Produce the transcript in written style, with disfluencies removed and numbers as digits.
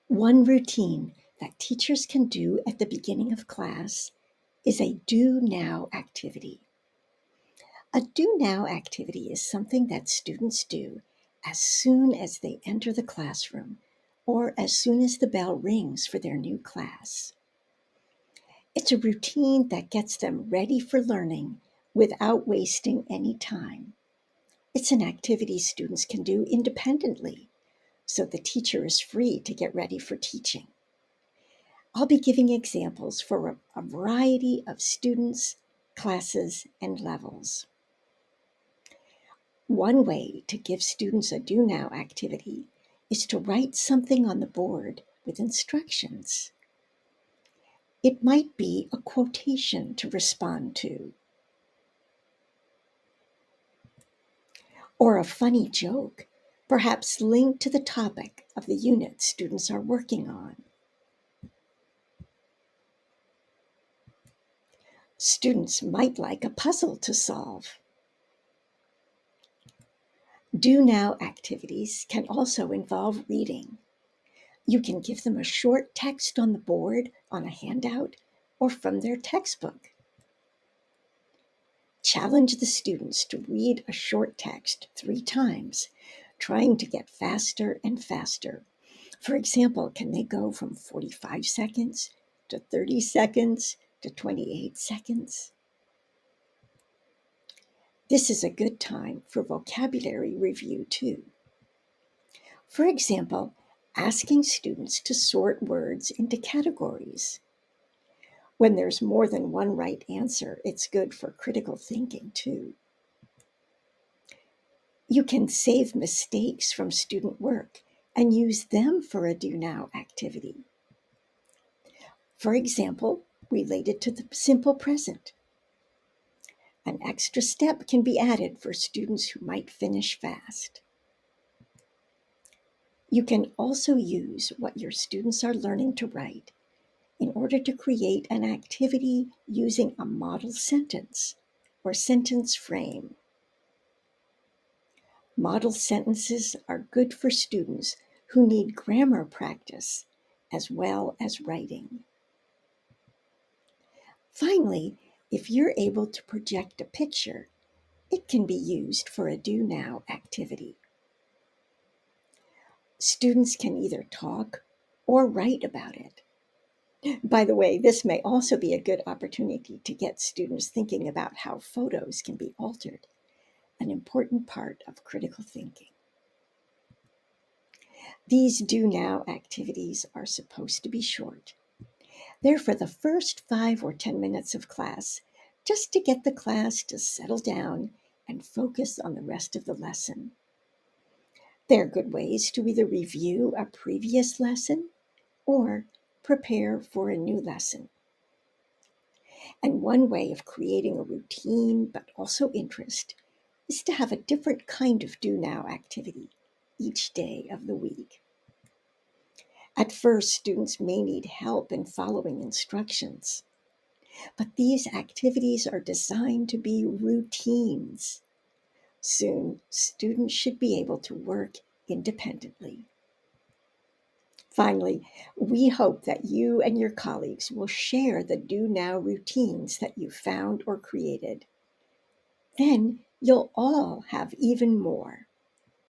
One routine that teachers can do at the beginning of class is a do now activity. A do now activity is something that students do as soon as they enter the classroom or as soon as the bell rings for their new class. It's a routine that gets them ready for learning without wasting any time. It's an activity students can do independently, so the teacher is free to get ready for teaching. I'll be giving examples for a variety of students, classes, and levels. One way to give students a do now activity is to write something on the board with instructions. It might be a quotation to respond to, or a funny joke, perhaps linked to the topic of the unit students are working on. Students might like a puzzle to solve. Do now activities can also involve reading. You can give them a short text on the board, on a handout, or from their textbook. Challenge the students to read a short text 3 times, trying to get faster and faster. For example, can they go from 45 seconds to 30 seconds to 28 seconds? This is a good time for vocabulary review too. For example, asking students to sort words into categories. When there's more than one right answer, it's good for critical thinking too. You can save mistakes from student work and use them for a do now activity. For example, related to the simple present. An extra step can be added for students who might finish fast. You can also use what your students are learning to write in order to create an activity using a model sentence or sentence frame. Model sentences are good for students who need grammar practice as well as writing. Finally, if you're able to project a picture, it can be used for a do now activity. Students can either talk or write about it. By the way, this may also be a good opportunity to get students thinking about how photos can be altered, an important part of critical thinking. These do now activities are supposed to be short. They're for the first 5 or 10 minutes of class, just to get the class to settle down and focus on the rest of the lesson. They're good ways to either review a previous lesson or prepare for a new lesson. And one way of creating a routine, but also interest, is to have a different kind of do now activity each day of the week. At first, students may need help in following instructions, but these activities are designed to be routines. Soon, students should be able to work independently. Finally, we hope that you and your colleagues will share the do now routines that you found or created. Then you'll all have even more.